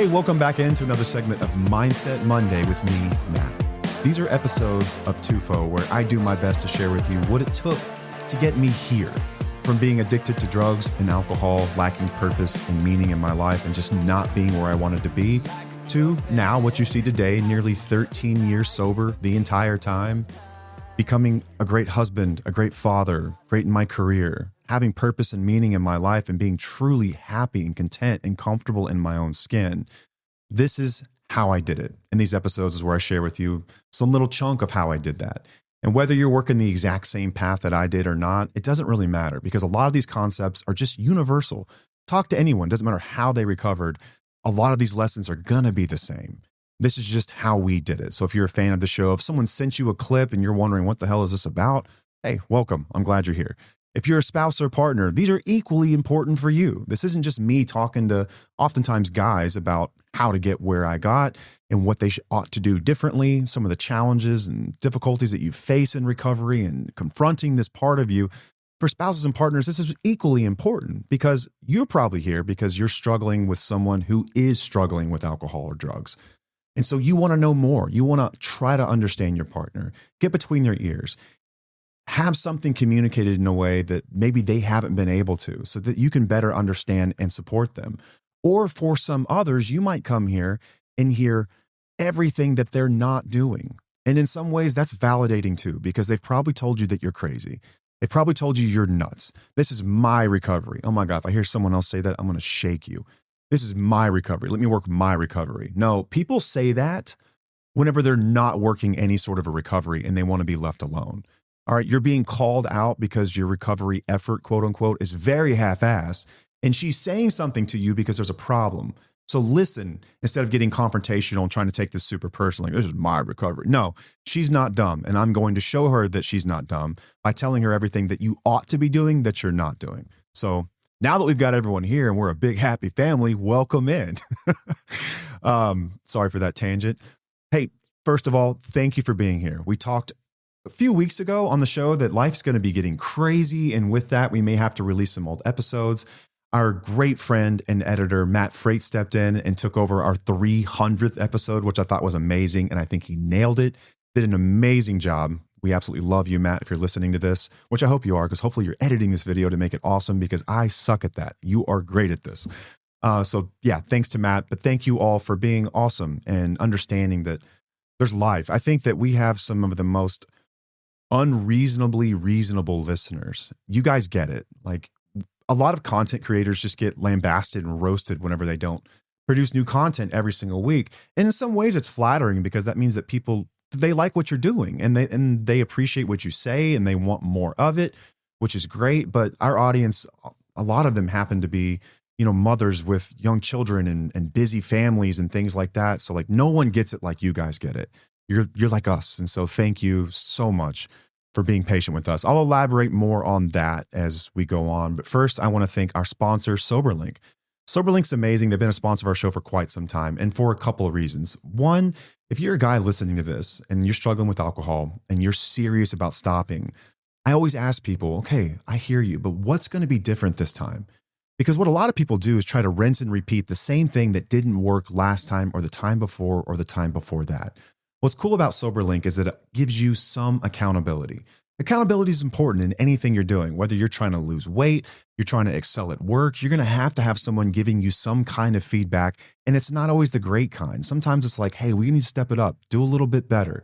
Hey, welcome back into another segment of Mindset Monday with me, Matt. These are episodes of TUFO where I do my best to share with you what it took to get me here, from being addicted to drugs and alcohol, lacking purpose and meaning in my life, and just not being where I wanted to be, to now what you see today, nearly 13 years sober the entire time, becoming a great husband, a great father, great in my career, having purpose and meaning in my life, and being truly happy and content and comfortable in my own skin. This is how I did it. In these episodes is where I share with you some little chunk of how I did that. And whether you're working the exact same path that I did or not, it doesn't really matter, because a lot of these concepts are just universal. Talk to anyone, doesn't matter how they recovered. A lot of these lessons are going to be the same. This is just how we did it. So if you're a fan of the show, if someone sent you a clip and you're wondering what the hell is this about, hey, welcome. I'm glad you're here. If you're a spouse or partner, these are equally important for you. This isn't just me talking to oftentimes guys about how to get where I got and what they ought to do differently, some of the challenges and difficulties that you face in recovery and confronting this part of you. For spouses and partners, this is equally important, because you're probably here because you're struggling with someone who is struggling with alcohol or drugs. And so you want to know more. You want to try to understand your partner, get between their ears, have something communicated in a way that maybe they haven't been able to, so that you can better understand and support them. Or for some others, you might come here and hear everything that they're not doing. And in some ways, that's validating too, because they've probably told you that you're crazy. They probably told you you're nuts. This is my recovery. Oh my God, if I hear someone else say that, I'm going to shake you. This is my recovery. Let me work my recovery. No, people say that whenever they're not working any sort of a recovery and they want to be left alone. All right, you're being called out because your recovery effort, quote unquote, is very half-assed, and she's saying something to you because there's a problem. So listen, instead of getting confrontational and trying to take this super personally, this is my recovery. No, she's not dumb, and I'm going to show her that she's not dumb by telling her everything that you ought to be doing that you're not doing. So now that we've got everyone here and we're a big, happy family, welcome in. Sorry for that tangent. Hey, first of all, thank you for being here. We talked a few weeks ago on the show that life's going to be getting crazy, and with that, we may have to release some old episodes. Our great friend and editor, Matt Freight, stepped in and took over our 300th episode, which I thought was amazing, and I think he nailed it. Did an amazing job. We absolutely love you, Matt, if you're listening to this, which I hope you are, because hopefully you're editing this video to make it awesome, because I suck at that. You are great at this. So yeah, thanks to Matt, but thank you all for being awesome and understanding that there's life. I think that we have some of the most unreasonably reasonable listeners. You guys get it. Like, a lot of content creators just get lambasted and roasted whenever they don't produce new content every single week. And in some ways it's flattering, because that means that people, they like what you're doing, and they appreciate what you say, and they want more of it, which is great. But our audience, a lot of them happen to be, mothers with young children and busy families and things like that. So like, no one gets it like you guys get it. You're like us. And so thank you so much for being patient with us. I'll elaborate more on that as we go on. But first, I want to thank our sponsor, SoberLink. SoberLink's amazing. They've been a sponsor of our show for quite some time, and for a couple of reasons. One, if you're a guy listening to this and you're struggling with alcohol and you're serious about stopping, I always ask people, okay, I hear you, but what's going to be different this time? Because what a lot of people do is try to rinse and repeat the same thing that didn't work last time or the time before or the time before that. What's cool about SoberLink is that it gives you some accountability. Accountability is important in anything you're doing, whether you're trying to lose weight, you're trying to excel at work, you're going to have someone giving you some kind of feedback. And it's not always the great kind. Sometimes it's like, hey, we need to step it up, do a little bit better.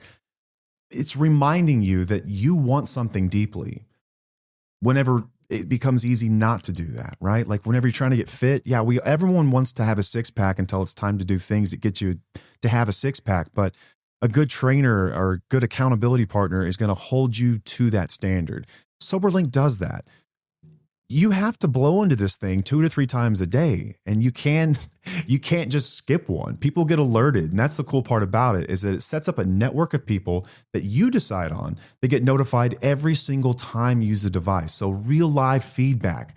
It's reminding you that you want something deeply whenever it becomes easy not to do that, right? Like whenever you're trying to get fit, yeah, everyone wants to have a six pack until it's time to do things that get you to have a six pack. But a good trainer or a good accountability partner is going to hold you to that standard. SoberLink does that. You have to blow into this thing 2 to 3 times a day, and you can't just skip one. People get alerted, and that's the cool part about it, is that it sets up a network of people that you decide on. They get notified every single time you use the device. So real live feedback.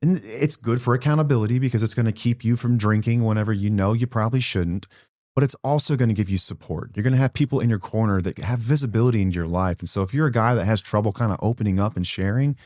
And it's good for accountability because it's going to keep you from drinking whenever you know you probably shouldn't. But it's also going to give you support. You're going to have people in your corner that have visibility into your life. And so if you're a guy that has trouble kind of opening up and sharing,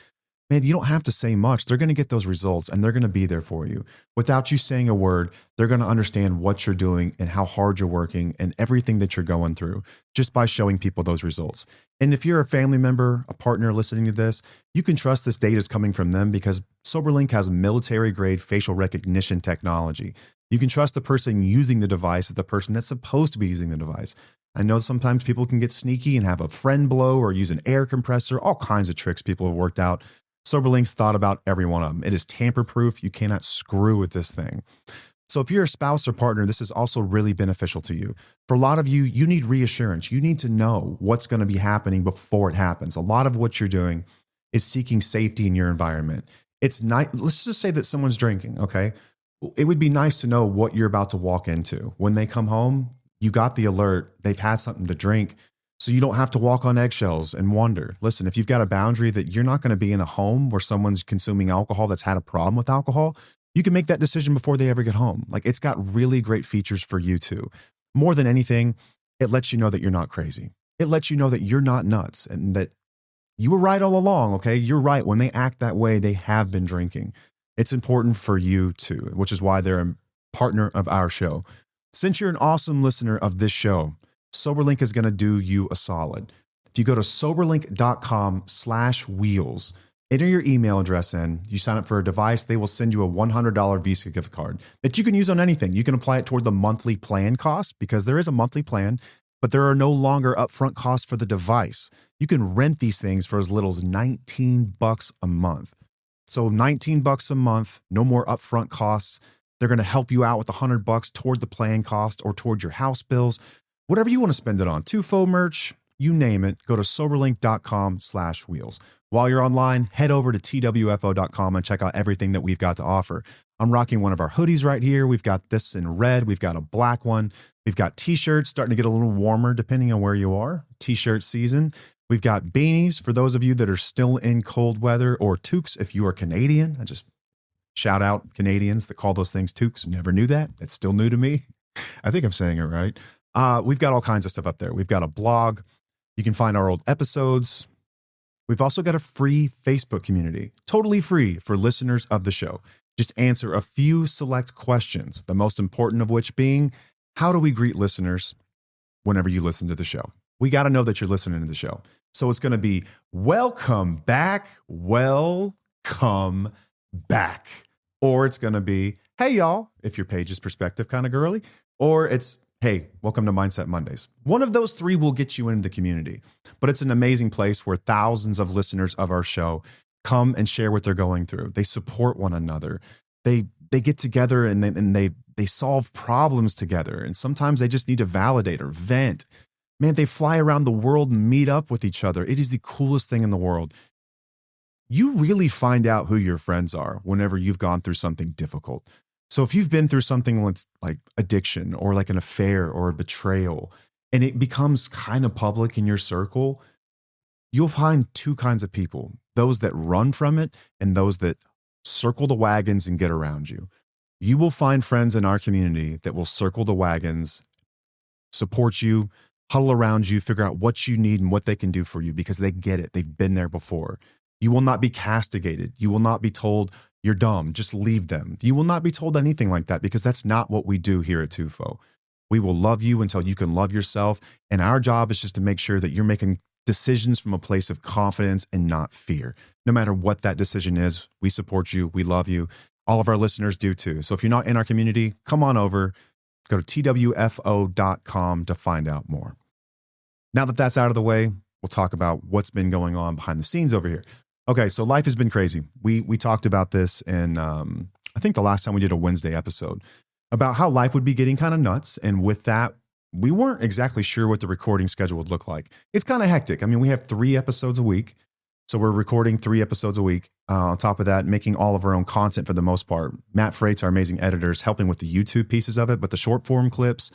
man, you don't have to say much. They're going to get those results and they're going to be there for you. Without you saying a word, they're going to understand what you're doing and how hard you're working and everything that you're going through just by showing people those results. And if you're a family member, a partner listening to this, you can trust this data is coming from them because SoberLink has military grade facial recognition technology. You can trust the person using the device as the person that's supposed to be using the device. I know sometimes people can get sneaky and have a friend blow or use an air compressor, all kinds of tricks people have worked out. SoberLink's thought about every one of them. It is tamper-proof. You cannot screw with this thing. So if you're a spouse or partner, this is also really beneficial to you. For a lot of you, you need reassurance. You need to know what's going to be happening before it happens. A lot of what you're doing is seeking safety in your environment. It's nice. Let's just say that someone's drinking, okay? It would be nice to know what you're about to walk into. When they come home, you got the alert. They've had something to drink. So you don't have to walk on eggshells and wonder. Listen, if you've got a boundary that you're not going to be in a home where someone's consuming alcohol that's had a problem with alcohol, you can make that decision before they ever get home. Like, it's got really great features for you too. More than anything, it lets you know that you're not crazy. It lets you know that you're not nuts and that you were right all along, okay? You're right. When they act that way, they have been drinking. It's important for you too, which is why they're a partner of our show. Since you're an awesome listener of this show, SoberLink is going to do you a solid. If you go to soberlink.com/wheels, enter your email address in, you sign up for a device, they will send you a $100 Visa gift card that you can use on anything. You can apply it toward the monthly plan cost because there is a monthly plan, but there are no longer upfront costs for the device. You can rent these things for as little as $19 a month. So $19 a month, no more upfront costs. They're going to help you out with $100 toward the plan cost or toward your house bills. Whatever you want to spend it on, Tufo merch, you name it, go to soberlink.com/wheels. While you're online, head over to twfo.com and check out everything that we've got to offer. I'm rocking one of our hoodies right here. We've got this in red. We've got a black one. We've got t-shirts starting to get a little warmer depending on where you are. T-shirt season. We've got beanies for those of you that are still in cold weather, or toques if you are Canadian. I just shout out Canadians that call those things toques. Never knew that. It's still new to me. I think I'm saying it right. We've got all kinds of stuff up there. We've got a blog. You can find our old episodes. We've also got a free Facebook community, totally free for listeners of the show. Just answer a few select questions, the most important of which being, how do we greet listeners whenever you listen to the show? We got to know that you're listening to the show. So it's going to be, welcome back, welcome back. Or it's going to be, hey, y'all, if your page is perspective kind of girly. Or it's, hey, welcome to Mindset Mondays. One of those three will get you into the community. But it's an amazing place where thousands of listeners of our show come and share what they're going through. They support one another. They get together and they solve problems together. And sometimes they just need to validate or vent. Man, they fly around the world and meet up with each other. It is the coolest thing in the world. You really find out who your friends are whenever you've gone through something difficult. So if you've been through something like addiction or like an affair or a betrayal, and it becomes kind of public in your circle, you'll find two kinds of people, those that run from it and those that circle the wagons and get around you. You will find friends in our community that will circle the wagons, support you, huddle around you, figure out what you need and what they can do for you because they get it. They've been there before. You will not be castigated. You will not be told you're dumb, just leave them. You will not be told anything like that because that's not what we do here at Tufo. We will love you until you can love yourself. And our job is just to make sure that you're making decisions from a place of confidence and not fear. No matter what that decision is, we support you. We love you. All of our listeners do too. So if you're not in our community, come on over. Go to twfo.com to find out more. Now that that's out of the way, we'll talk about what's been going on behind the scenes over here. Okay, so life has been crazy. We talked about this in, I think the last time we did a Wednesday episode, about how life would be getting kind of nuts. And with that, we weren't exactly sure what the recording schedule would look like. It's kind of hectic. I mean, we have 3 episodes a week. So we're recording 3 episodes a week. On top of that, making all of our own content for the most part. Matt Freight's our amazing editor, is helping with the YouTube pieces of it, but the short form clips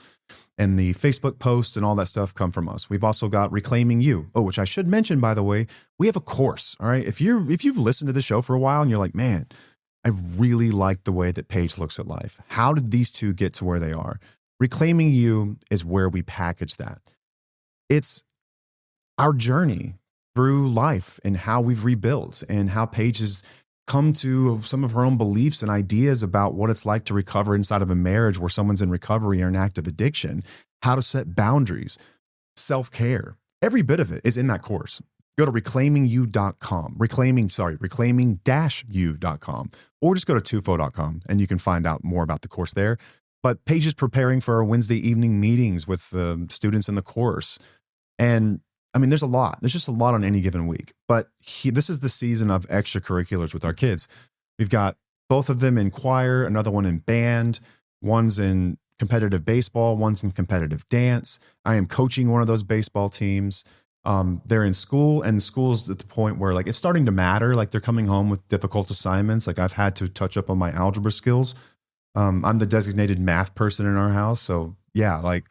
and the Facebook posts and all that stuff come from us. We've also got Reclaiming You. Oh, which I should mention, by the way, we have a course. All right. If you've listened to the show for a while and you're like, man, I really like the way that Paige looks at life. How did these two get to where they are? Reclaiming You is where we package that. It's our journey through life and how we've rebuilt and how Paige has come to some of her own beliefs and ideas about what it's like to recover inside of a marriage where someone's in recovery or an active addiction, how to set boundaries, self-care. Every bit of it is in that course. Go to reclaiming-u.com, reclaiming-u.com, or just go to tufo.com and you can find out more about the course there. But Paige is preparing for our Wednesday evening meetings with the students in the course. And I mean, there's a lot. There's just a lot on any given week. But this is the season of extracurriculars with our kids. We've got both of them in choir, another one in band, one's in competitive baseball, one's in competitive dance. I am coaching one of those baseball teams. They're in school, and school's at the point where like it's starting to matter. Like they're coming home with difficult assignments. Like I've had to touch up on my algebra skills. I'm the designated math person in our house. So yeah, like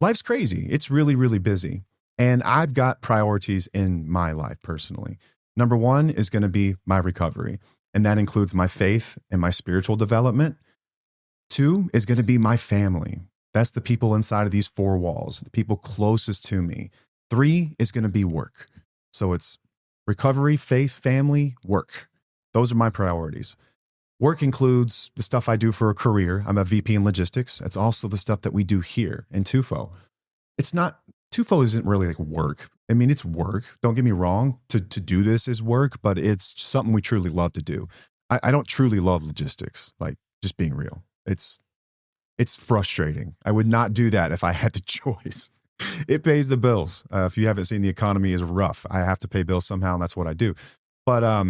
life's crazy. It's really, really busy. And I've got priorities in my life personally. Number one is going to be my recovery. And that includes my faith and my spiritual development. Two is going to be my family. That's the people inside of these four walls, the people closest to me. Three is going to be work. So it's recovery, faith, family, work. Those are my priorities. Work includes the stuff I do for a career. I'm a VP in logistics. It's also the stuff that we do here in Tufo. Tufo isn't really like work. I mean, it's work. Don't get me wrong. To do this is work, but it's something we truly love to do. I don't truly love logistics, like just being real. It's frustrating. I would not do that if I had the choice. It pays the bills. If you haven't seen, the economy is rough. I have to pay bills somehow, and that's what I do. But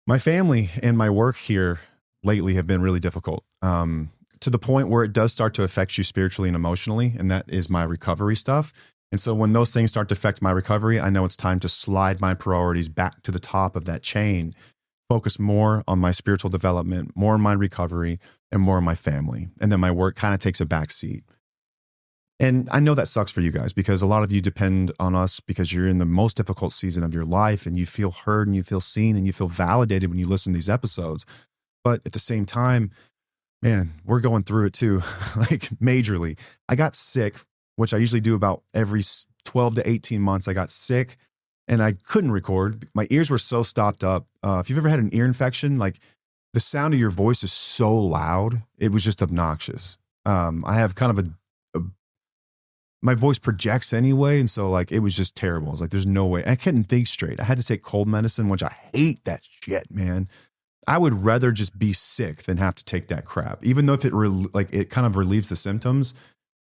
my family and my work here lately have been really difficult. To the point where it does start to affect you spiritually and emotionally. And that is my recovery stuff. And so when those things start to affect my recovery, I know it's time to slide my priorities back to the top of that chain, focus more on my spiritual development, more on my recovery, and more on my family. And then my work kind of takes a back seat. And I know that sucks for you guys because a lot of you depend on us because you're in the most difficult season of your life and you feel heard and you feel seen and you feel validated when you listen to these episodes. But at the same time, man, we're going through it too, like majorly. I got sick, which I usually do about every 12 to 18 months. I got sick and I couldn't record. My ears were so stopped up. If you've ever had an ear infection, like the sound of your voice is so loud, it was just obnoxious. I have kind of my voice projects anyway. And so like, it was just terrible. I was like, there's no way. I couldn't think straight. I had to take cold medicine, which I hate that shit, man. I would rather just be sick than have to take that crap. Even though if it kind of relieves the symptoms,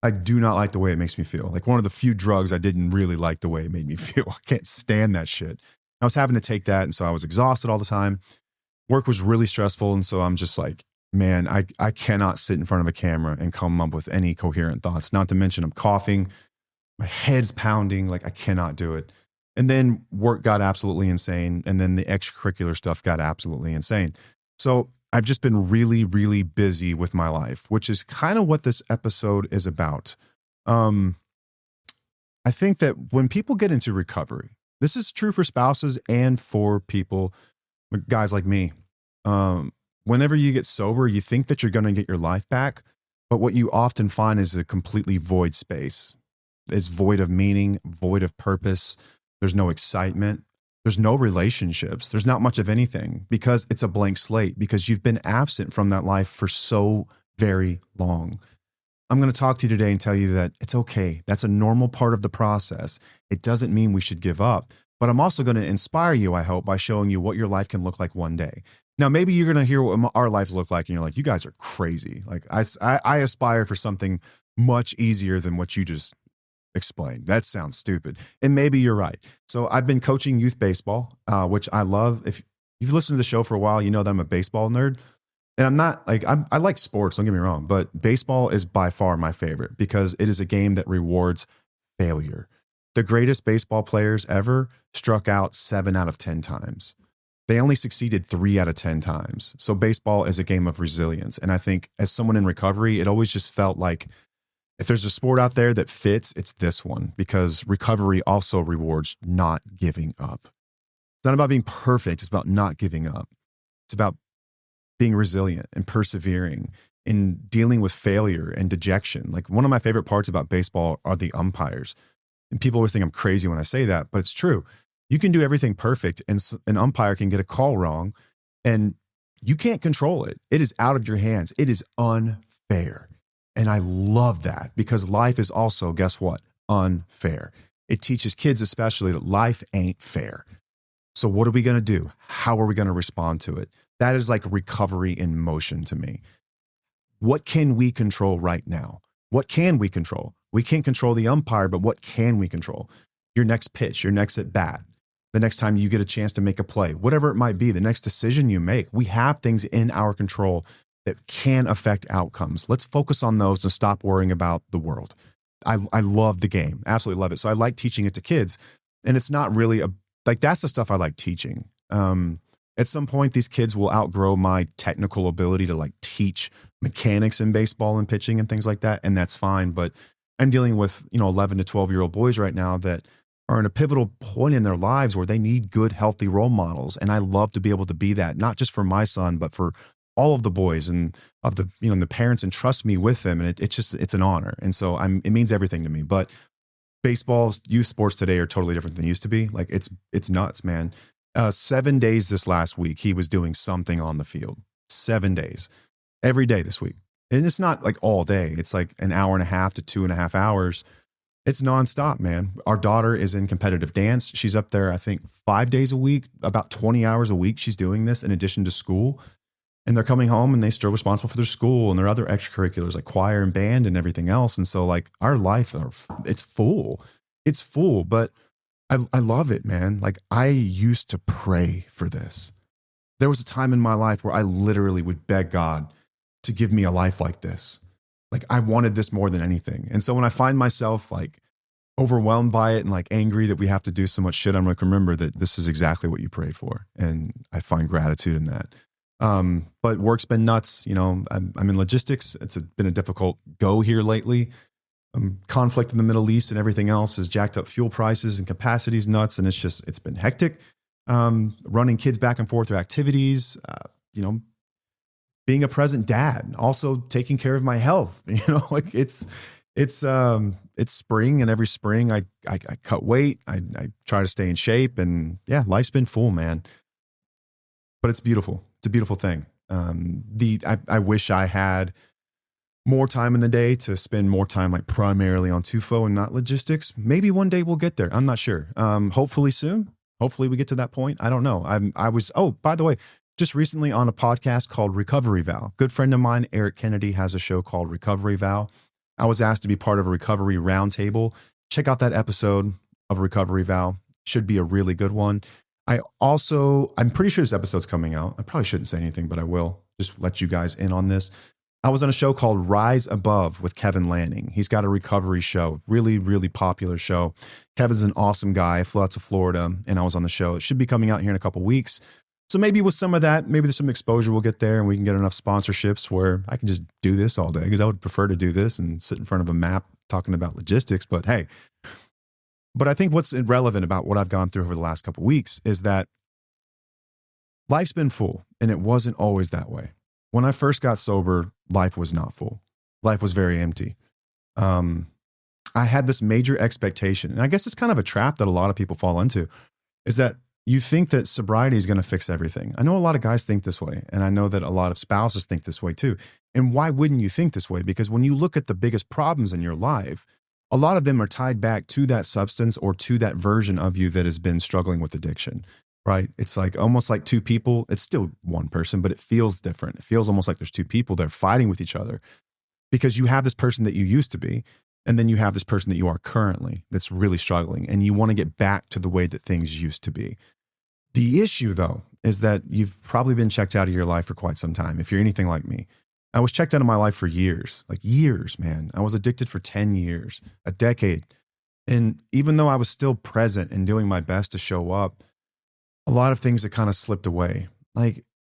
I do not like the way it makes me feel. Like one of the few drugs I didn't really like the way it made me feel. I can't stand that shit. I was having to take that. And so I was exhausted all the time. Work was really stressful. And so I'm just like, man, I cannot sit in front of a camera and come up with any coherent thoughts. Not to mention I'm coughing, my head's pounding, like I cannot do it. And then work got absolutely insane. And then the extracurricular stuff got absolutely insane. So I've just been really, really busy with my life, which is kind of what this episode is about. I think that when people get into recovery, this is true for spouses and for people, guys like me. Whenever you get sober, you think that you're going to get your life back. But what you often find is a completely void space. It's void of meaning, void of purpose. There's no excitement. There's no relationships. There's not much of anything because it's a blank slate because you've been absent from that life for so very long. I'm going to talk to you today and tell you that it's okay. That's a normal part of the process. It doesn't mean we should give up, but I'm also going to inspire you, I hope, by showing you what your life can look like one day. Now, maybe you're going to hear what our lives look like and you're like, you guys are crazy. Like I aspire for something much easier than what you just explained. That sounds stupid. And maybe you're right. So I've been coaching youth baseball, which I love. If you've listened to the show for a while, you know that I'm a baseball nerd. And I'm not like, I like sports, don't get me wrong, but baseball is by far my favorite because it is a game that rewards failure. The greatest baseball players ever struck out 7 out of 10 times. They only succeeded 3 out of 10 times. So baseball is a game of resilience. And I think as someone in recovery, it always just felt like if there's a sport out there that fits, it's this one because recovery also rewards not giving up. It's not about being perfect. It's about not giving up. It's about being resilient and persevering and dealing with failure and dejection. Like one of my favorite parts about baseball are the umpires. And people always think I'm crazy when I say that, but it's true. You can do everything perfect, and an umpire can get a call wrong, and you can't control it. It is out of your hands. It is unfair. And I love that, because life is also, guess what? Unfair. It teaches kids especially that life ain't fair. So what are we going to do? How are we going to respond to it? That is like recovery in motion to me. What can we control right now? What can we control? We can't control the umpire, but what can we control? Your next pitch, your next at bat, the next time you get a chance to make a play, whatever it might be, the next decision you make. We have things in our control that can affect outcomes. Let's focus on those and stop worrying about the world. I love the game. Absolutely love it. So I like teaching it to kids. And it's not really that's the stuff I like teaching. At some point, these kids will outgrow my technical ability to teach mechanics in baseball and pitching and things like that. And that's fine. But I'm dealing with, 11 to 12-year-old boys right now that are in a pivotal point in their lives where they need good, healthy role models. And I love to be able to be that, not just for my son, but for all of the boys and of the, the parents entrust me with them. And it's an honor. And so it means everything to me. But baseball's youth sports today are totally different than they used to be. It's nuts, man. 7 days this last week, he was doing something on the field. 7 days, every day this week. And it's not all day. It's an hour and a half to 2.5 hours. It's nonstop, man. Our daughter is in competitive dance. She's up there, I think, 5 days a week, about 20 hours a week. She's doing this in addition to school. And they're coming home and they're still responsible for their school and their other extracurriculars like choir and band and everything else. And so our life, it's full. It's full, but I love it, man. I used to pray for this. There was a time in my life where I literally would beg God to give me a life like this. I wanted this more than anything. And so when I find myself overwhelmed by it and angry that we have to do so much shit, I'm remember that this is exactly what you prayed for. And I find gratitude in that. But work's been nuts. I'm in logistics. It's been a difficult go here lately. Conflict in the Middle East and everything else has jacked up fuel prices and capacity's nuts. And it's been hectic. Running kids back and forth through activities, being a present dad, also taking care of my health. It's spring, and every spring I cut weight. I try to stay in shape, and yeah, life's been full, man. But it's beautiful. It's a beautiful thing. I wish I had more time in the day to spend more time primarily on TUFO and not logistics. Maybe one day we'll get there. I'm not sure. Hopefully soon. Hopefully we get to that point. I don't know. By the way, just recently on a podcast called Recovery Vow. Good friend of mine, Eric Kennedy, has a show called Recovery Vow. I was asked to be part of a recovery roundtable. Check out that episode of Recovery Vow. Should be a really good one. I'm pretty sure this episode's coming out. I probably shouldn't say anything, but I will just let you guys in on this. I was on a show called Rise Above with Kevin Lanning. He's got a recovery show, really, really popular show. Kevin's an awesome guy. I flew out to Florida and I was on the show. It should be coming out here in a couple weeks. So maybe with some of that, maybe there's some exposure we'll get there and we can get enough sponsorships where I can just do this all day, because I would prefer to do this and sit in front of a map talking about logistics. But hey, I think what's relevant about what I've gone through over the last couple of weeks is that life's been full, and it wasn't always that way. When I first got sober, life was not full. Life was very empty. I had this major expectation, and I guess it's kind of a trap that a lot of people fall into, is that you think that sobriety is going to fix everything. I know a lot of guys think this way, and I know that a lot of spouses think this way too. And why wouldn't you think this way? Because when you look at the biggest problems in your life, a lot of them are tied back to that substance or to that version of you that has been struggling with addiction, right? It's almost like two people. It's still one person, but it feels different. It feels almost like there's two people that are fighting with each other, because you have this person that you used to be, and then you have this person that you are currently that's really struggling, and you want to get back to the way that things used to be. The issue, though, is that you've probably been checked out of your life for quite some time. If you're anything like me, I was checked out of my life for years, years, man. I was addicted for 10 years, a decade. And even though I was still present and doing my best to show up, a lot of things had kind of slipped away.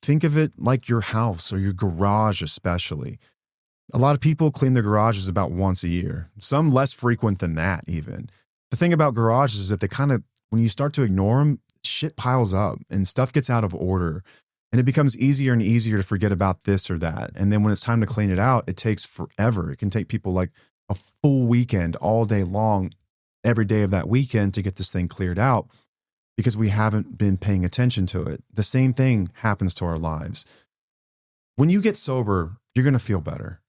Think of it like your house or your garage, especially. A lot of people clean their garages about once a year, some less frequent than that even. The thing about garages is that they kind of, when you start to ignore them, shit piles up and stuff gets out of order. And it becomes easier and easier to forget about this or that. And then when it's time to clean it out, it takes forever. It can take people a full weekend, all day long, every day of that weekend to get this thing cleared out. because we haven't been paying attention to it. The same thing happens to our lives. When you get sober, you're going to feel better.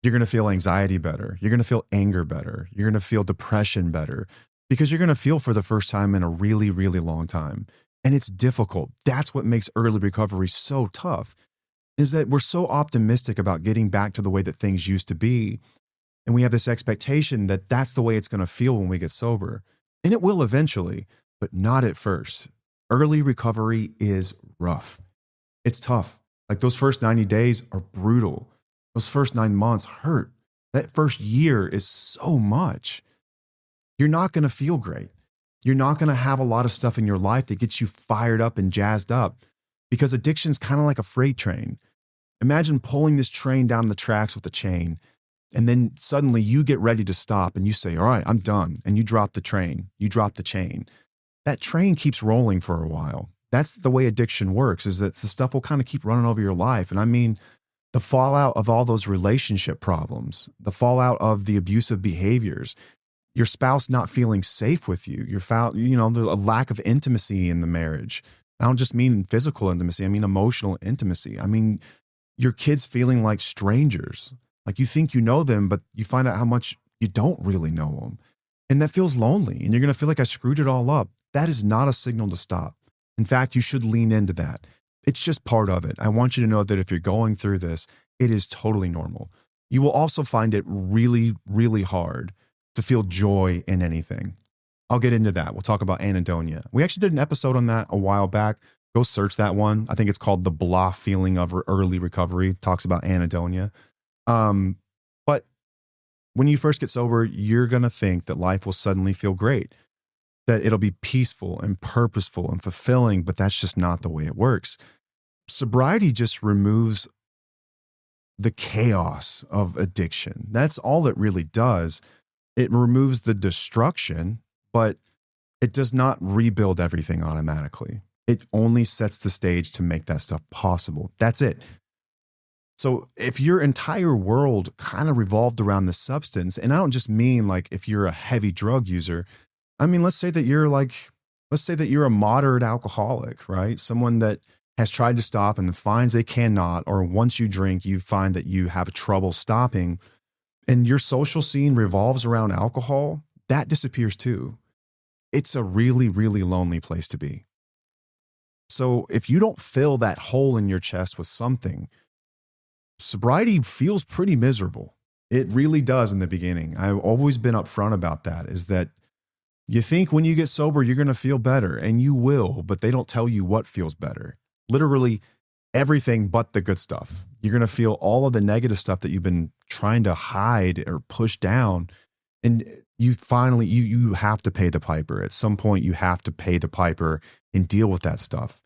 You're going to feel anxiety better. You're going to feel anger better. You're going to feel depression better because you're going to feel for the first time in a really, really long time. And it's difficult. That's what makes early recovery so tough, is that we're so optimistic about getting back to the way that things used to be. And we have this expectation that that's the way it's going to feel when we get sober. And it will eventually, but not at first. Early recovery is rough. It's tough. Like those first 90 days are brutal. Those first 9 months hurt. That first year is so much. You're not going to feel great. You're not going to have a lot of stuff in your life that gets you fired up and jazzed up, because addiction's kind of like a freight train. Imagine pulling this train down the tracks with a chain, and then suddenly you get ready to stop and you say, all right, I'm done. And you drop the train, you drop the chain. That train keeps rolling for a while. That's the way addiction works, is that the stuff will kind of keep running over your life. And I mean, the fallout of all those relationship problems, the fallout of the abusive behaviors, your spouse not feeling safe with you, a lack of intimacy in the marriage. I don't just mean physical intimacy. I mean emotional intimacy. I mean, your kids feeling like strangers. Like you think you know them, but you find out how much you don't really know them. And that feels lonely. And you're going to feel like I screwed it all up. That is not a signal to stop. In fact, you should lean into that. It's just part of it. I want you to know that if you're going through this, it is totally normal. You will also find it really, really hard to feel joy in anything. I'll get into that. We'll talk about anhedonia. We actually did an episode on that a while back. Go search that one. I think it's called The Blah Feeling of Early Recovery. It talks about anhedonia. But when you first get sober, you're going to think that life will suddenly feel great, that it'll be peaceful and purposeful and fulfilling, but that's just not the way it works. Sobriety just removes the chaos of addiction. That's all it really does. It removes the destruction, but it does not rebuild everything automatically. It only sets the stage to make that stuff possible. That's it. So if your entire world kind of revolved around the substance, and I don't just mean like if you're a heavy drug user, I mean, let's say that you're a moderate alcoholic, right? Someone that has tried to stop and finds they cannot, or once you drink, you find that you have trouble stopping, and your social scene revolves around alcohol, that disappears too. It's a really, really lonely place to be. So if you don't fill that hole in your chest with something, sobriety feels pretty miserable. It really does in the beginning. I've always been upfront about that, is that you think when you get sober, you're going to feel better, and you will, but they don't tell you what feels better. Literally everything but the good stuff. You're going to feel all of the negative stuff that you've been trying to hide or push down. And you finally, you have to pay the piper. At some point, you have to pay the piper and deal with that stuff.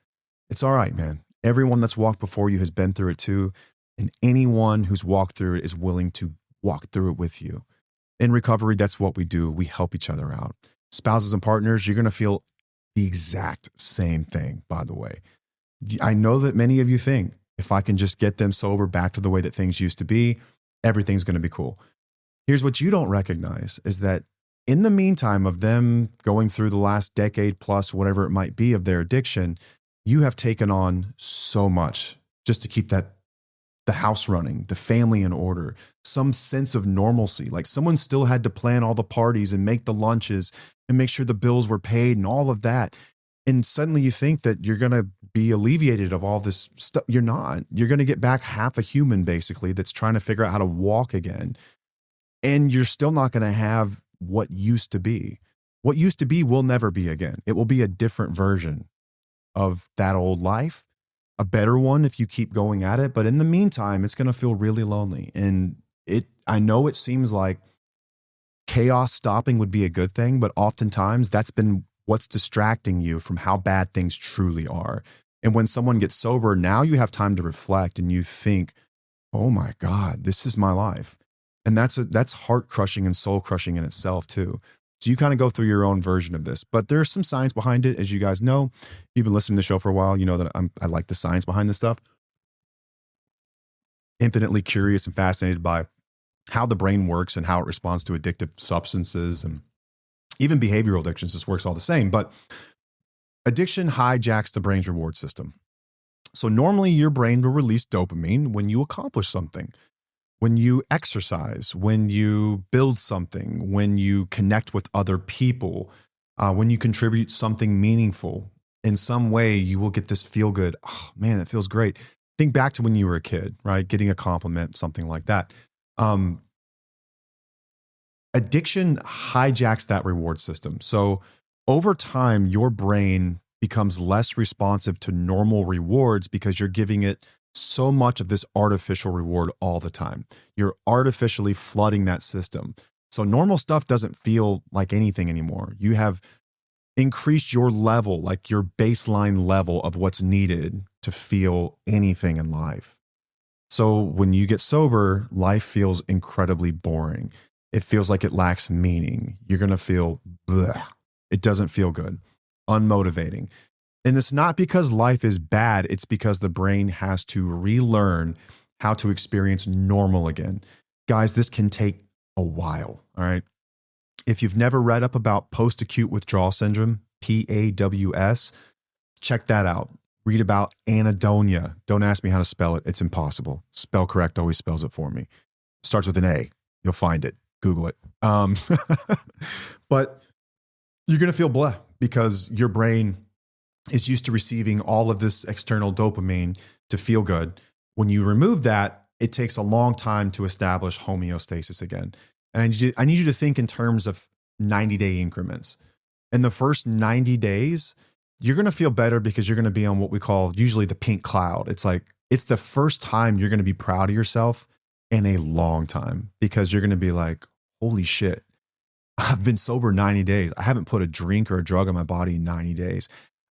It's all right, man. Everyone that's walked before you has been through it too. And anyone who's walked through it is willing to walk through it with you. In recovery, that's what we do. We help each other out. Spouses and partners, you're going to feel the exact same thing, by the way. I know that many of you think, if I can just get them sober back to the way that things used to be, everything's going to be cool. Here's what you don't recognize, is that in the meantime of them going through the last decade plus, whatever it might be, of their addiction, you have taken on so much just to keep the house running, the family in order, some sense of normalcy. Like someone still had to plan all the parties and make the lunches and make sure the bills were paid and all of that. And suddenly you think that you're going to be alleviated of all this stuff. You're not. You're going to get back half a human, basically, that's trying to figure out how to walk again. And you're still not going to have what used to be. What used to be will never be again. It will be a different version of that old life, a better one if you keep going at it. But in the meantime, it's going to feel really lonely. And I know it seems like chaos stopping would be a good thing, but oftentimes that's been what's distracting you from how bad things truly are. And when someone gets sober, now you have time to reflect and you think, oh my God, this is my life. And that's heart crushing and soul crushing in itself too. So you kind of go through your own version of this, but there's some science behind it. As you guys know, if you've been listening to the show for a while, you know that I like the science behind this stuff. Infinitely curious and fascinated by how the brain works and how it responds to addictive substances, and even behavioral addictions. This works all the same, but Addiction hijacks the brain's reward system. So normally your brain will release dopamine when you accomplish something, when you exercise, when you build something, when you connect with other people, when you contribute something meaningful. In some way, you will get this feel good. Oh man, it feels great. Think back to when you were a kid, right? Getting a compliment, something like that. Addiction hijacks that reward system. So over time, your brain becomes less responsive to normal rewards because you're giving it so much of this artificial reward all the time. You're artificially flooding that system. So normal stuff doesn't feel like anything anymore. You have increased your level, like your baseline level of what's needed to feel anything in life. So when you get sober, life feels incredibly boring. It feels like it lacks meaning. You're going to feel bleh. It doesn't feel good, unmotivating. And it's not because life is bad. It's because the brain has to relearn how to experience normal again. Guys, this can take a while, all right? If you've never read up about post-acute withdrawal syndrome, PAWS, check that out. Read about anhedonia. Don't ask me how to spell it. It's impossible. Spell Correct always spells it for me. It starts with an A. You'll find it. Google it. But you're going to feel blah because your brain is used to receiving all of this external dopamine to feel good. When you remove that, it takes a long time to establish homeostasis again. And I need you to think in terms of 90-day increments. In the first 90 days, you're going to feel better because you're going to be on what we call usually the pink cloud. It's like, it's the first time you're going to be proud of yourself in a long time because you're going to be like, holy shit, I've been sober 90 days. I haven't put a drink or a drug in my body in 90 days.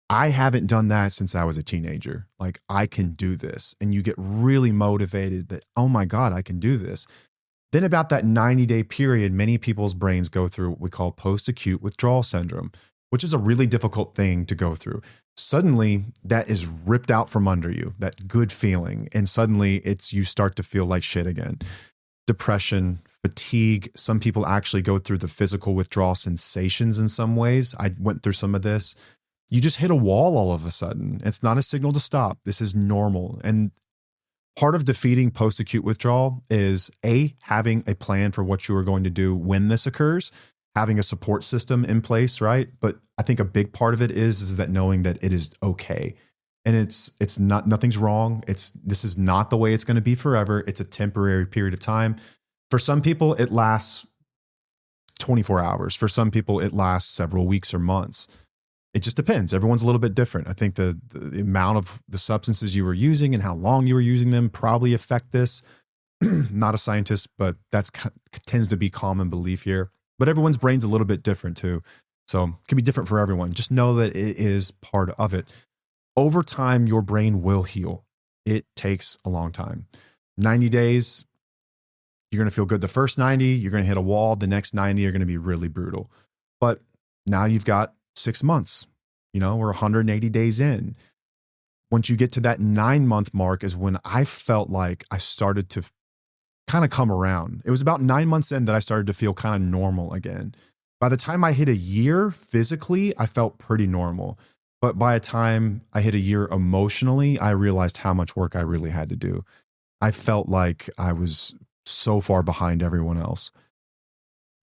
I haven't done that since I was a teenager. Like, I can do this. And you get really motivated that, oh my God, I can do this. Then about that 90-day period, many people's brains go through what we call post-acute withdrawal syndrome, which is a really difficult thing to go through. Suddenly that is ripped out from under you, that good feeling. And suddenly you start to feel like shit again. Depression, fatigue. Some people actually go through the physical withdrawal sensations in some ways. I went through some of this. You just hit a wall all of a sudden. It's not a signal to stop. This is normal. And part of defeating post-acute withdrawal is having a plan for what you are going to do when this occurs, having a support system in place, right? But I think a big part of it is that knowing that it is okay. And it's not, nothing's wrong. This is not the way it's going to be forever. It's a temporary period of time. For some people, it lasts 24 hours. For some people, it lasts several weeks or months. It just depends. Everyone's a little bit different. I think the amount of the substances you were using and how long you were using them probably affect this. Not a scientist, but that tends to be common belief here. But everyone's brain's a little bit different too. So it can be different for everyone. Just know that it is part of it. Over time, your brain will heal. It takes a long time. 90 days, you're going to feel good. The first 90, you're going to hit a wall. The next 90 are going to be really brutal. But now you've got 6 months, we're 180 days in. Once you get to that 9-month mark is when I felt like I started to kind of come around. It was about 9 months in that I started to feel kind of normal again. By the time I hit a year physically, I felt pretty normal. But by the time I hit a year emotionally, I realized how much work I really had to do. I felt like I was so far behind everyone else.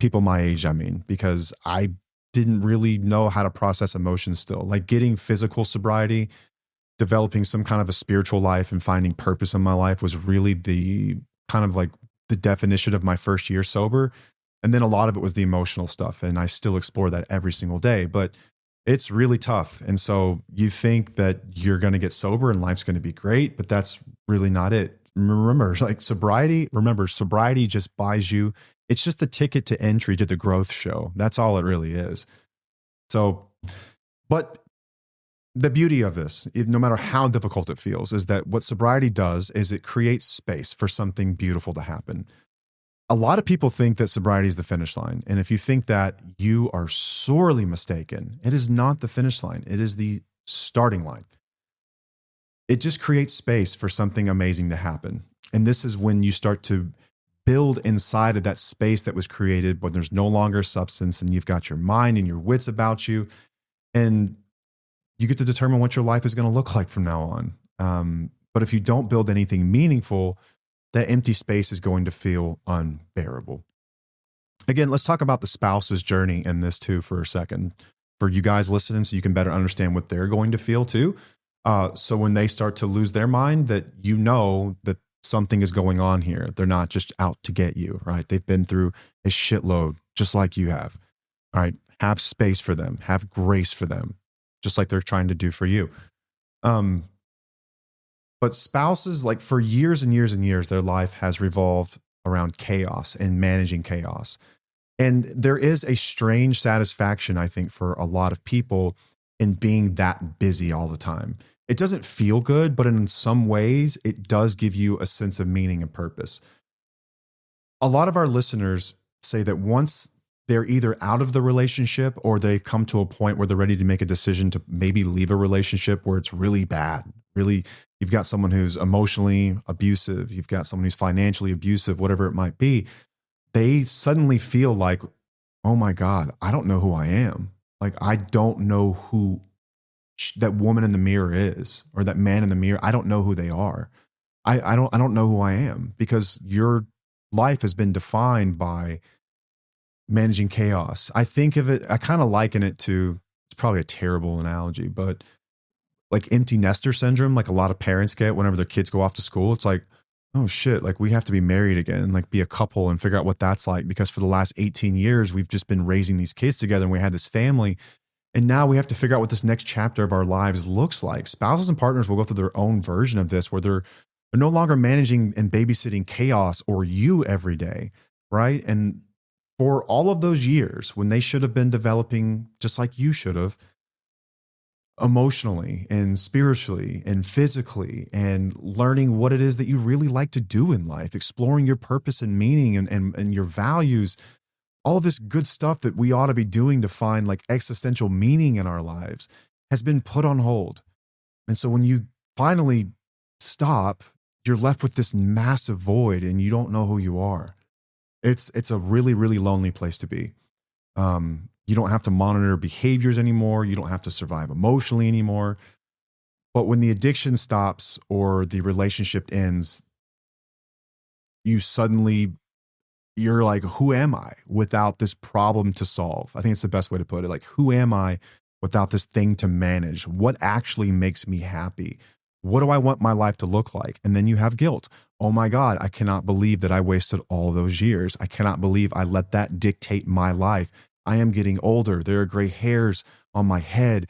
People my age, I mean, because I didn't really know how to process emotions still. Like getting physical sobriety, developing some kind of a spiritual life and finding purpose in my life was really the kind of like the definition of my first year sober. And then a lot of it was the emotional stuff. And I still explore that every single day, but it's really tough. And so you think that you're going to get sober and life's going to be great, but that's really not it. Remember, sobriety just buys you. It's just the ticket to entry to the growth show. That's all it really is. So, but the beauty of this, no matter how difficult it feels, is that what sobriety does is it creates space for something beautiful to happen. A lot of people think that sobriety is the finish line. And if you think that, you are sorely mistaken. It is not the finish line. It is the starting line. It just creates space for something amazing to happen. And this is when you start to build inside of that space that was created when there's no longer substance and you've got your mind and your wits about you. And you get to determine what your life is going to look like from now on. But if you don't build anything meaningful, that empty space is going to feel unbearable. Again, let's talk about the spouse's journey in this too for a second, for you guys listening, so you can better understand what they're going to feel too. So when they start to lose their mind, that you know that something is going on here. They're not just out to get you, right? They've been through a shitload just like you have. All right. Have space for them, have grace for them, just like they're trying to do for you. But spouses, like for years and years and years, their life has revolved around chaos and managing chaos. And there is a strange satisfaction, I think, for a lot of people in being that busy all the time. It doesn't feel good, but in some ways, it does give you a sense of meaning and purpose. A lot of our listeners say that once they're either out of the relationship or they've come to a point where they're ready to make a decision to maybe leave a relationship where it's really bad. Really, you've got someone who's emotionally abusive, you've got someone who's financially abusive, whatever it might be. They suddenly feel like, oh my God, I don't know who I am. Like, I don't know who that woman in the mirror is, or that man in the mirror. I don't know who they are. I don't know who I am, because your life has been defined by managing chaos. I think of it, I kind of liken it to, it's probably a terrible analogy, but like empty nester syndrome, like a lot of parents get whenever their kids go off to school. It's like, oh shit, like we have to be married again, like be a couple and figure out what that's like. Because for the last 18 years, we've just been raising these kids together and we had this family. And now we have to figure out what this next chapter of our lives looks like. Spouses and partners will go through their own version of this, where they're no longer managing and babysitting chaos or you every day, right? And for all of those years when they should have been developing just like you should have, emotionally and spiritually and physically, and learning what it is that you really like to do in life, exploring your purpose and meaning and your values, all of this good stuff that we ought to be doing to find like existential meaning in our lives has been put on hold. And so when you finally stop, you're left with this massive void and you don't know who you are. It's a really, really lonely place to be. You don't have to monitor behaviors anymore. You don't have to survive emotionally anymore. But when the addiction stops or the relationship ends, you're like, who am I without this problem to solve? I think it's the best way to put it. Like, who am I without this thing to manage? What actually makes me happy? What do I want my life to look like? And then you have guilt. Oh my God, I cannot believe that I wasted all those years. I cannot believe I let that dictate my life. I am getting older. There are gray hairs on my head.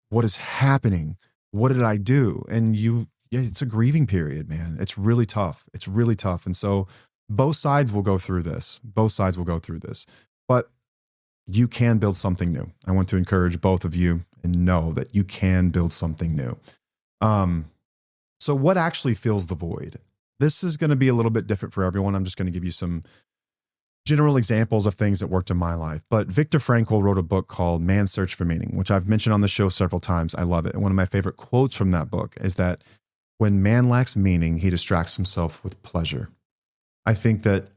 What is happening? What did I do? And it's a grieving period, man. It's really tough. It's really tough. And so both sides will go through this. Both sides will go through this. But you can build something new. I want to encourage both of you and know that you can build something new. So what actually fills the void? This is going to be a little bit different for everyone. I'm just going to give you some general examples of things that worked in my life. But Viktor Frankl wrote a book called Man's Search for Meaning, which I've mentioned on the show several times. I love it. And one of my favorite quotes from that book is that when man lacks meaning, he distracts himself with pleasure. I think that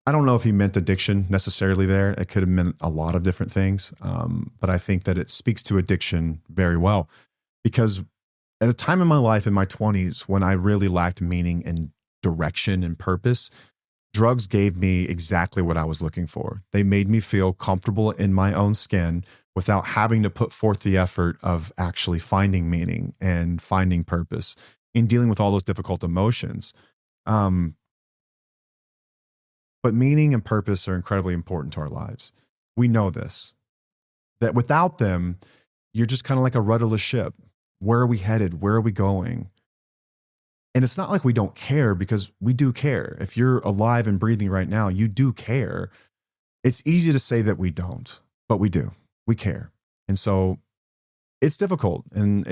I don't know if he meant addiction necessarily there. It could have meant a lot of different things. But I think that it speaks to addiction very well, because at a time in my life, in my 20s, when I really lacked meaning and direction and purpose, drugs gave me exactly what I was looking for. They made me feel comfortable in my own skin without having to put forth the effort of actually finding meaning and finding purpose in dealing with all those difficult emotions. But meaning and purpose are incredibly important to our lives. We know this, that without them, you're just kind of like a rudderless ship. Where are we headed? Where are we going? And it's not like we don't care, because we do care. If you're alive and breathing right now, you do care. It's easy to say that we don't, but we do. We care. And so it's difficult. And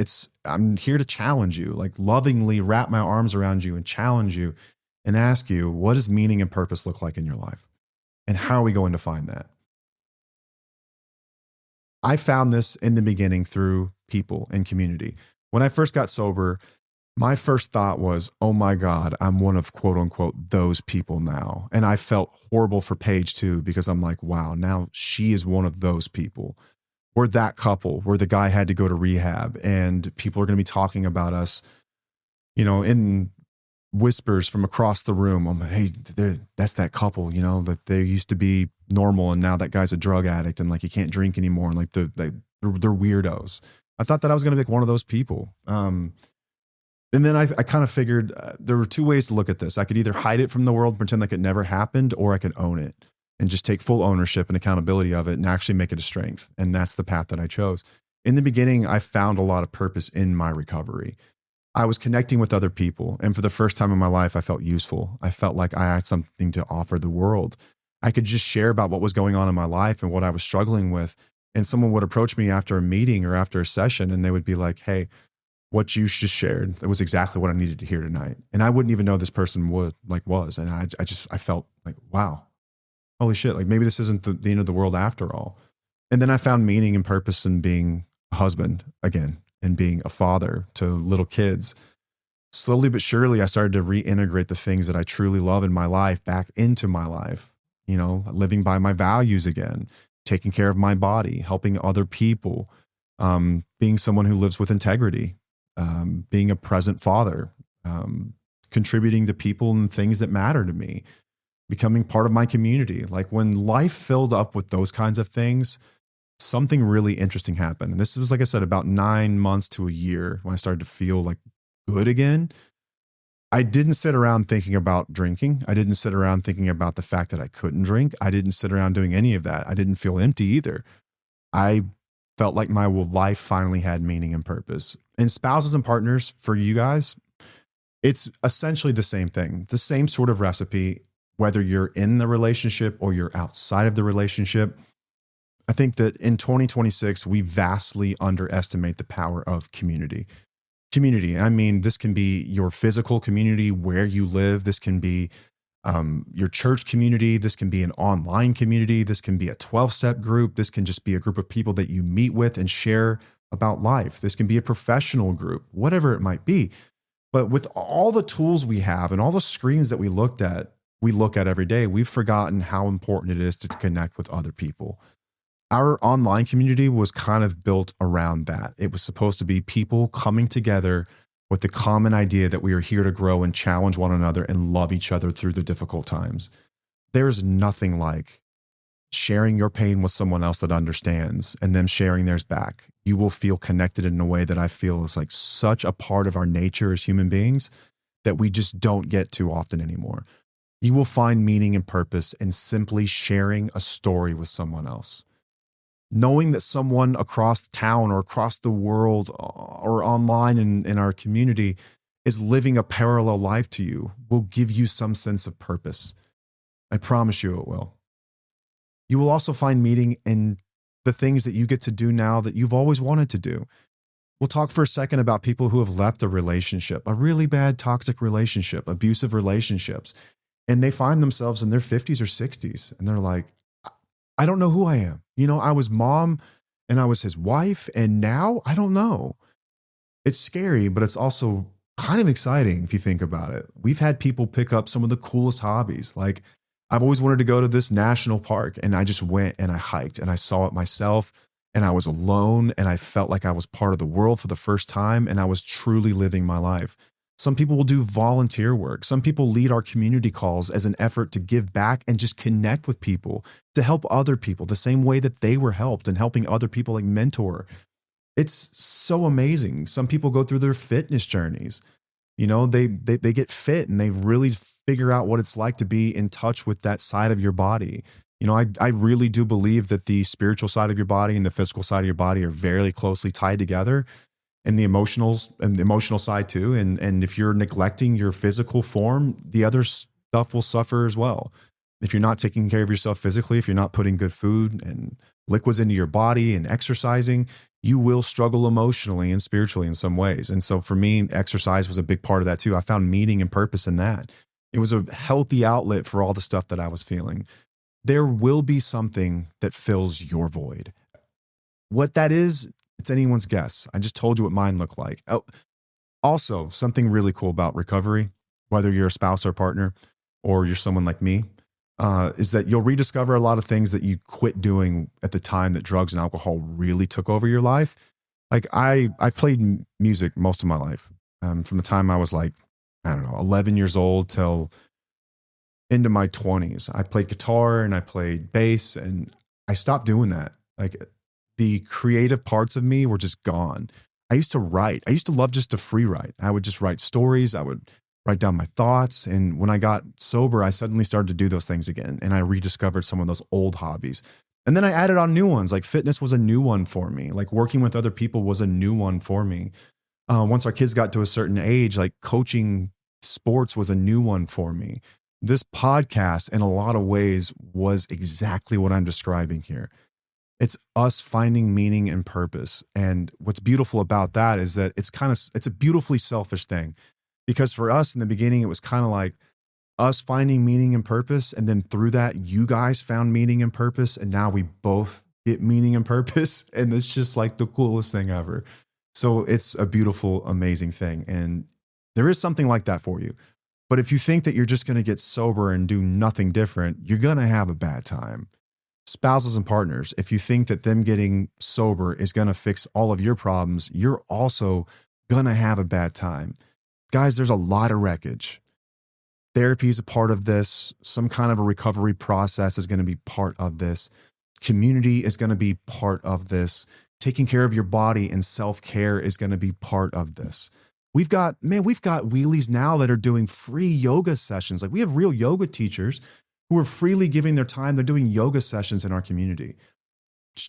I'm here to challenge you, like lovingly wrap my arms around you and challenge you and ask you, what does meaning and purpose look like in your life? And how are we going to find that? I found this in the beginning through people and community. When I first got sober, my first thought was, oh my God, I'm one of quote unquote those people now. And I felt horrible for Paige too, because I'm like, wow, now she is one of those people. we're that couple where the guy had to go to rehab and people are going to be talking about us, in whispers from across the room. I'm like, hey, that's that couple, that they used to be normal and now that guy's a drug addict and like he can't drink anymore. And like they're weirdos. I thought that I was going to be like one of those people. And then I kind of figured there were two ways to look at this. I could either hide it from the world, pretend like it never happened, or I could own it and just take full ownership and accountability of it and actually make it a strength. And that's the path that I chose. In the beginning, I found a lot of purpose in my recovery. I was connecting with other people. And for the first time in my life, I felt useful. I felt like I had something to offer the world. I could just share about what was going on in my life and what I was struggling with. And someone would approach me after a meeting or after a session, and they would be like, hey, what you just shared, that was exactly what I needed to hear tonight. And I wouldn't even know this person was. And I felt like, wow, holy shit, like maybe this isn't the end of the world after all. And then I found meaning and purpose in being a husband again and being a father to little kids. Slowly but surely, I started to reintegrate the things that I truly love in my life back into my life, living by my values again, taking care of my body, helping other people, being someone who lives with integrity, being a present father, contributing to people and things that matter to me, becoming part of my community. Like when life filled up with those kinds of things, something really interesting happened. And this was, like I said, about 9 months to a year when I started to feel like good again. I didn't sit around thinking about drinking. I didn't sit around thinking about the fact that I couldn't drink. I didn't sit around doing any of that. I didn't feel empty either. I felt like my life finally had meaning and purpose. And spouses and partners, for you guys, it's essentially the same thing, the same sort of recipe, whether you're in the relationship or you're outside of the relationship. I think that in 2026, we vastly underestimate the power of community. Community, I mean, this can be your physical community where you live. This can be your church community. This can be an online community. This can be a 12-step group. This can just be a group of people that you meet with and share about life. This can be a professional group, whatever it might be. But with all the tools we have and all the screens that we look at every day, we've forgotten how important it is to connect with other people. Our online community was kind of built around that. It was supposed to be people coming together with the common idea that we are here to grow and challenge one another and love each other through the difficult times. There's nothing like sharing your pain with someone else that understands and them sharing theirs back. You will feel connected in a way that I feel is like such a part of our nature as human beings that we just don't get too often anymore. You will find meaning and purpose in simply sharing a story with someone else. Knowing that someone across town or across the world or online in our community is living a parallel life to you will give you some sense of purpose. I promise you it will. You will also find meaning in the things that you get to do now that you've always wanted to do. We'll talk for a second about people who have left a relationship, a really bad toxic relationship, abusive relationships, and they find themselves in their 50s or 60s and they're like, I don't know who I am. I was mom and I was his wife, and now I don't know. It's scary, but it's also kind of exciting if you think about it. We've had people pick up some of the coolest hobbies. Like I've always wanted to go to this national park, and I just went and I hiked and I saw it myself, and I was alone and I felt like I was part of the world for the first time, and I was truly living my life. Some people will do volunteer work. Some people lead our community calls as an effort to give back and just connect with people, to help other people the same way that they were helped, and helping other people like mentor. It's so amazing. Some people go through their fitness journeys. They get fit and they really figure out what it's like to be in touch with that side of your body. I really do believe that the spiritual side of your body and the physical side of your body are very closely tied together. And the emotional side too. And if you're neglecting your physical form, the other stuff will suffer as well. If you're not taking care of yourself physically, if you're not putting good food and liquids into your body and exercising, you will struggle emotionally and spiritually in some ways. And so for me, exercise was a big part of that too. I found meaning and purpose in that. It was a healthy outlet for all the stuff that I was feeling. There will be something that fills your void. What that is, it's anyone's guess. I just told you what mine looked like. Oh, also, something really cool about recovery, whether you're a spouse or partner, or you're someone like me, is that you'll rediscover a lot of things that you quit doing at the time that drugs and alcohol really took over your life. Like I played music most of my life, from the time I was like, I don't know, 11 years old till into my 20s. I played guitar and I played bass, and I stopped doing that. Like the creative parts of me were just gone. I used to write. I used to love just to free write. I would just write stories. I would write down my thoughts. And when I got sober, I suddenly started to do those things again. And I rediscovered some of those old hobbies. And then I added on new ones. Like fitness was a new one for me. Like working with other people was a new one for me. Once our kids got to a certain age, like coaching sports was a new one for me. This podcast, in a lot of ways, was exactly what I'm describing here. It's us finding meaning and purpose. And what's beautiful about that is that it's a beautifully selfish thing, because for us in the beginning, it was kind of like us finding meaning and purpose. And then through that, you guys found meaning and purpose. And now we both get meaning and purpose. And it's just like the coolest thing ever. So it's a beautiful, amazing thing. And there is something like that for you. But if you think that you're just going to get sober and do nothing different, you're going to have a bad time. Spouses and partners, if you think that them getting sober is going to fix all of your problems, you're also going to have a bad time. Guys, there's a lot of wreckage. Therapy is a part of this. Some kind of a recovery process is going to be part of this. Community is going to be part of this. Taking care of your body and self-care is going to be part of this. We've got wheelies now that are doing free yoga sessions. Like we have real yoga teachers who are freely giving their time. They're doing yoga sessions in our community.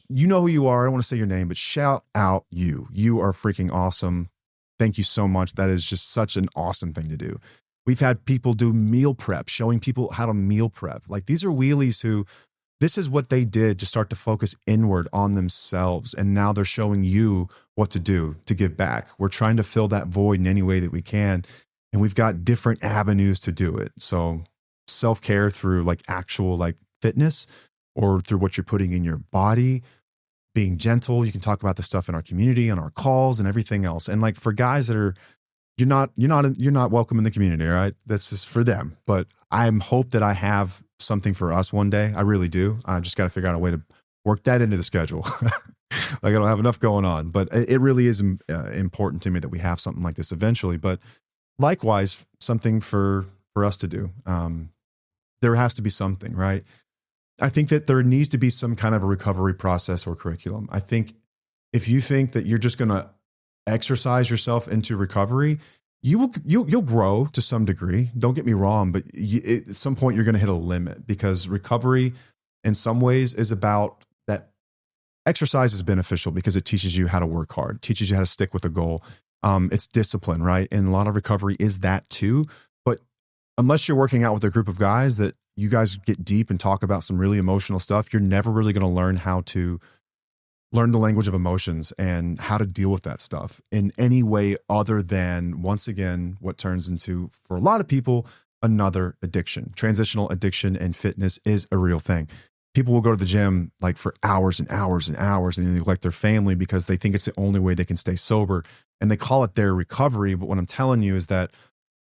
You know who you are. I don't want to say your name, but shout out you. You are freaking awesome. Thank you so much. That is just such an awesome thing to do. We've had people do meal prep, showing people how to meal prep. Like these are wheelies who, this is what they did to start to focus inward on themselves. And now they're showing you what to do to give back. We're trying to fill that void in any way that we can. And we've got different avenues to do it. So self-care through like actual like fitness, or through what you're putting in your body, being gentle. You can talk about the stuff in our community, on our calls and everything else. And like for guys that are, you're not welcome in the community. All right. That's just for them. But I hope that I have something for us one day. I really do. I just got to figure out a way to work that into the schedule. Like I don't have enough going on, but it really is important to me that we have something like this eventually. But likewise, something for us to do. There has to be something, right? I think that there needs to be some kind of a recovery process or curriculum. I think if you think that you're just going to exercise yourself into recovery, you'll grow to some degree. Don't get me wrong, but at some point you're going to hit a limit, because recovery in some ways is about that. Exercise is beneficial because it teaches you how to work hard, teaches you how to stick with a goal. It's discipline, right? And a lot of recovery is that too. But unless you're working out with a group of guys that you guys get deep and talk about some really emotional stuff, you're never really going to learn how to learn the language of emotions and how to deal with that stuff in any way other than, once again, what turns into, for a lot of people, another addiction. Transitional addiction and fitness is a real thing. People will go to the gym like for hours and hours and hours, and they neglect their family because they think it's the only way they can stay sober. And they call it their recovery. But what I'm telling you is that,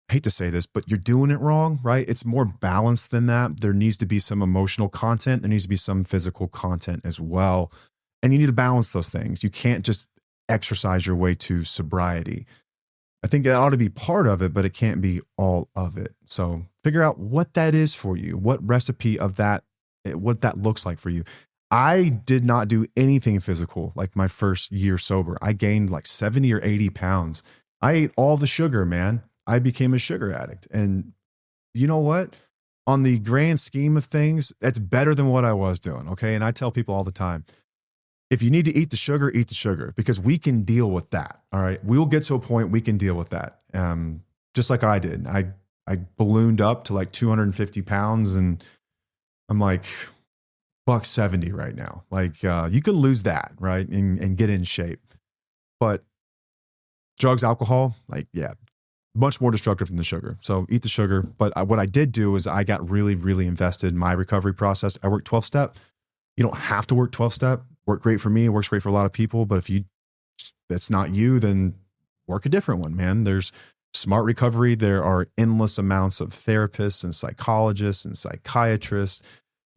I hate to say this, but you're doing it wrong, right? It's more balanced than that. There needs to be some emotional content. There needs to be some physical content as well. And you need to balance those things. You can't just exercise your way to sobriety. I think that ought to be part of it, but it can't be all of it. So figure out what that is for you, what recipe of that, what that looks like for you. I did not do anything physical like my first year sober. I gained like 70 or 80 pounds. I ate all the sugar, man. I became a sugar addict. And you know what? On the grand scheme of things, that's better than what I was doing. Okay. And I tell people all the time, if you need to eat the sugar, because we can deal with that. All right. We will get to a point we can deal with that. Just like I did. I ballooned up to like 250 pounds, and I'm like $170 right now. Like you could lose that, right? And get in shape. But drugs, alcohol, like, yeah, much more destructive than the sugar. So eat the sugar. But what I did do is I got really, really invested in my recovery process. I worked 12-step. You don't have to work 12-step. Worked great for me. It works great for a lot of people. But if that's not you, then work a different one, man. There's Smart recovery, there are endless amounts of therapists and psychologists and psychiatrists.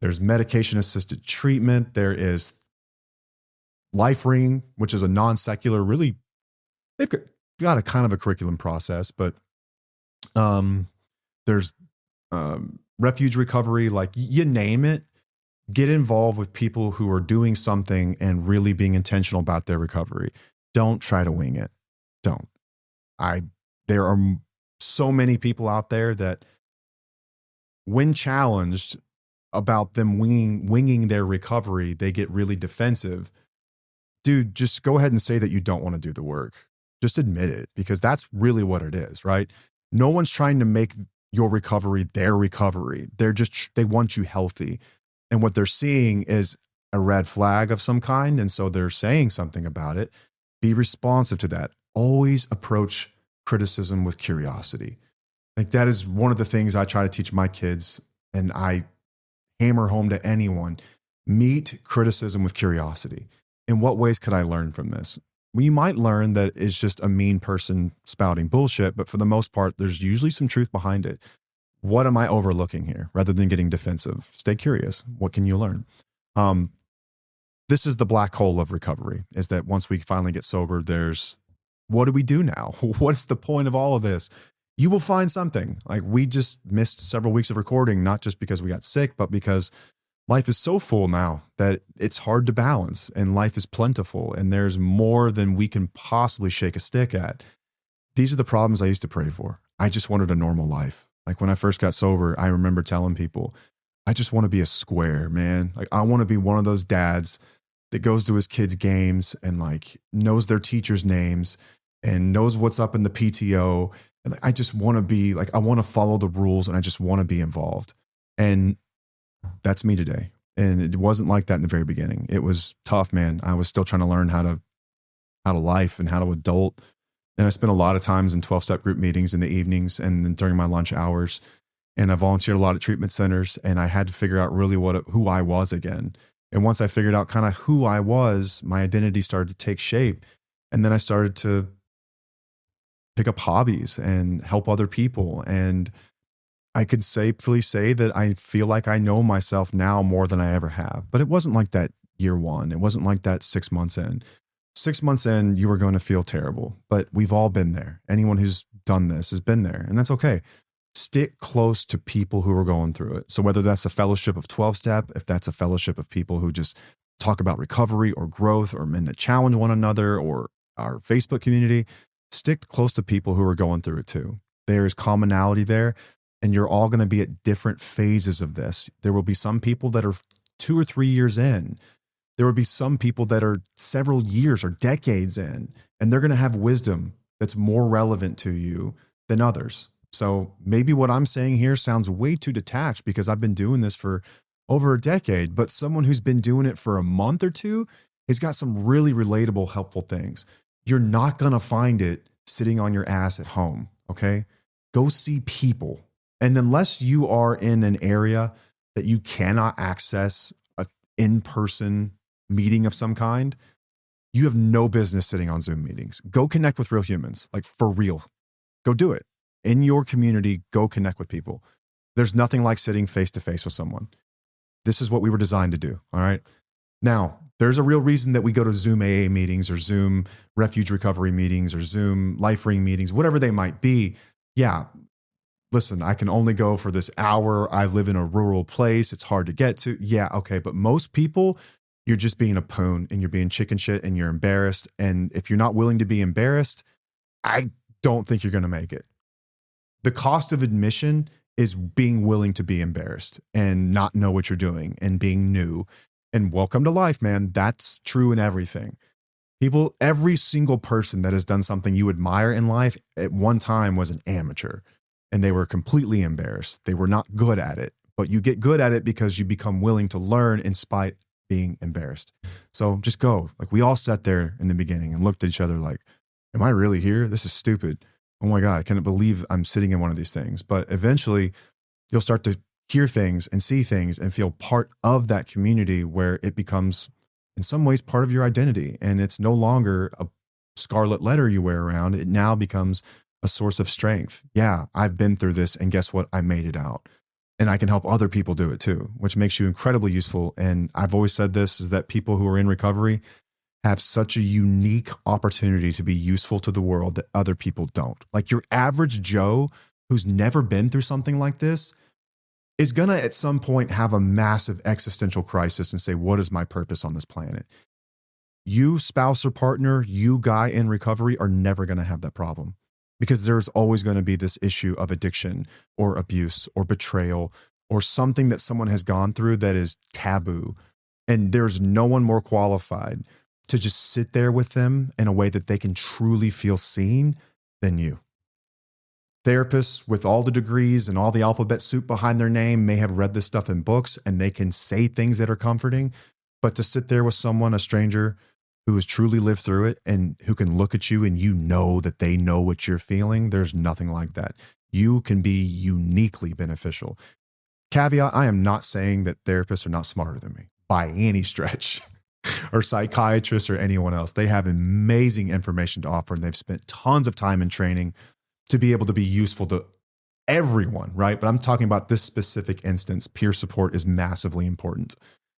There's medication assisted treatment. There is Life Ring, which is a non-secular, really, they've got a kind of a curriculum process, but there's refuge recovery, like you name it. Get involved with people who are doing something and really being intentional about their recovery. Don't try to wing it. Don't. There are so many people out there that when challenged about them winging their recovery, they get really defensive. Dude, just go ahead and say that you don't want to do the work. Just admit it, because that's really what it is, right? No one's trying to make your recovery their recovery. They want you healthy. And what they're seeing is a red flag of some kind. And so they're saying something about it. Be responsive to that. Always approach criticism with curiosity. Like, that is one of the things I try to teach my kids, and I hammer home to anyone. Meet criticism with curiosity. In what ways could I learn from this? Well, you might learn that it's just a mean person spouting bullshit, but for the most part, there's usually some truth behind it. What am I overlooking here? Rather than getting defensive, stay curious. What can you learn? This is the black hole of recovery, is that once we finally get sober, what do we do now? What's the point of all of this? You will find something. Like, we just missed several weeks of recording, not just because we got sick, but because life is so full now that it's hard to balance, and life is plentiful, and there's more than we can possibly shake a stick at. These are the problems I used to pray for. I just wanted a normal life. Like, when I first got sober, I remember telling people, I just want to be a square, man. Like, I want to be one of those dads that goes to his kids' games and like knows their teachers' names and knows what's up in the PTO. And I just want to be like, I want to follow the rules, and I just want to be involved. And that's me today. And it wasn't like that in the very beginning. It was tough, man. I was still trying to learn how to life and how to adult. And I spent a lot of times in 12-step group meetings in the evenings and then during my lunch hours. And I volunteered a lot at treatment centers, and I had to figure out really who I was again. And once I figured out kind of who I was, my identity started to take shape. And then I started to pick up hobbies and help other people. And I could safely say that I feel like I know myself now more than I ever have. But it wasn't like that year one. It wasn't like that 6 months in. 6 months in, you were going to feel terrible. But we've all been there. Anyone who's done this has been there. And that's okay. Stick close to people who are going through it. So whether that's a fellowship of 12-step, if that's a fellowship of people who just talk about recovery or growth, or men that challenge one another, or our Facebook community, stick close to people who are going through it too. There is commonality there. And you're all going to be at different phases of this. There will be some people that are 2 or 3 years in. There will be some people that are several years or decades in, and they're going to have wisdom that's more relevant to you than others. So maybe what I'm saying here sounds way too detached because I've been doing this for over a decade, but someone who's been doing it for a month or two has got some really relatable, helpful things. You're not going to find it sitting on your ass at home. Okay. Go see people. And unless you are in an area that you cannot access an in-person meeting of some kind, you have no business sitting on Zoom meetings. Go connect with real humans, like for real. Go do it. In your community, go connect with people. There's nothing like sitting face-to-face with someone. This is what we were designed to do, all right? Now, there's a real reason that we go to Zoom AA meetings or Zoom refuge recovery meetings or Zoom Life Ring meetings, whatever they might be. Yeah. Listen, I can only go for this hour. I live in a rural place. It's hard to get to. Yeah, okay. But most people, you're just being a poon and you're being chicken shit and you're embarrassed. And if you're not willing to be embarrassed, I don't think you're going to make it. The cost of admission is being willing to be embarrassed and not know what you're doing and being new. And welcome to life, man. That's true in everything. People, every single person that has done something you admire in life at one time was an amateur. And they were completely embarrassed. They were not good at it, but you get good at it because you become willing to learn in spite being embarrassed. So just go. Like, we all sat there in the beginning and looked at each other like, am I really here? This is stupid. Oh my God, I can't believe I'm sitting in one of these things. But eventually you'll start to hear things and see things and feel part of that community where it becomes in some ways part of your identity. And it's no longer a scarlet letter you wear around. It now becomes a source of strength. Yeah, I've been through this, and guess what? I made it out. And I can help other people do it too, which makes you incredibly useful. And I've always said this, is that people who are in recovery have such a unique opportunity to be useful to the world that other people don't. Like your average Joe who's never been through something like this is going to at some point have a massive existential crisis and say, what is my purpose on this planet? You, spouse or partner, you guy in recovery, are never going to have that problem, because there's always going to be this issue of addiction or abuse or betrayal or something that someone has gone through that is taboo. And there's no one more qualified to just sit there with them in a way that they can truly feel seen than you. Therapists with all the degrees and all the alphabet soup behind their name may have read this stuff in books and they can say things that are comforting, but to sit there with someone, a stranger, who has truly lived through it and who can look at you and you know that they know what you're feeling, there's nothing like that. You can be uniquely beneficial. Caveat, I am not saying that therapists are not smarter than me by any stretch, or psychiatrists or anyone else. They have amazing information to offer, and they've spent tons of time in training to be able to be useful to everyone, right? But I'm talking about this specific instance. Peer support is massively important.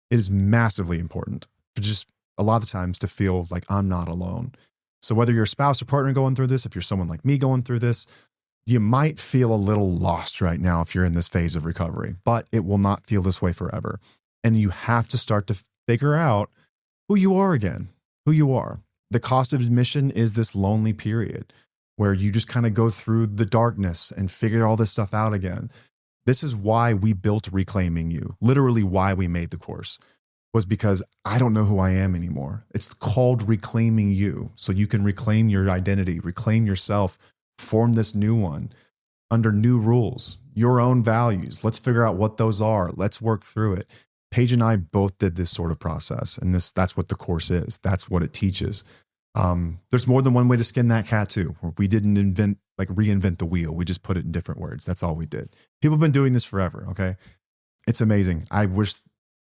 It is massively important for just a lot of times to feel like I'm not alone. So whether you're a spouse or partner going through this, if you're someone like me going through this, you might feel a little lost right now if you're in this phase of recovery, but it will not feel this way forever. And you have to start to figure out who you are again, who you are. The cost of admission is this lonely period where you just kind of go through the darkness and figure all this stuff out again. This is why we built Reclaiming You, literally why we made the course. Was because I don't know who I am anymore. It's called Reclaiming You. So you can reclaim your identity, reclaim yourself, form this new one under new rules, your own values. Let's figure out what those are. Let's work through it. Paige and I both did this sort of process, and that's what the course is. That's what it teaches. There's more than one way to skin that cat too. We didn't reinvent the wheel. We just put it in different words. That's all we did. People have been doing this forever. Okay. It's amazing. I wish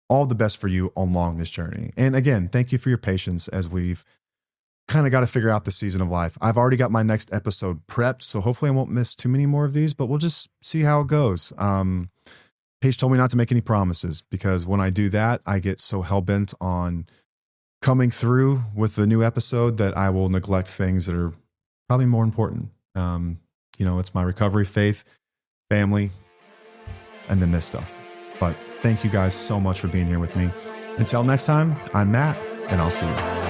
all the best for you along this journey. And again, thank you for your patience as we've kind of got to figure out the season of life. I've already got my next episode prepped, so hopefully I won't miss too many more of these, but we'll just see how it goes. Paige told me not to make any promises, because when I do that, I get so hell-bent on coming through with the new episode that I will neglect things that are probably more important. It's my recovery, faith, family, and then this stuff. But thank you guys so much for being here with me. Until next time, I'm Matt, and I'll see you.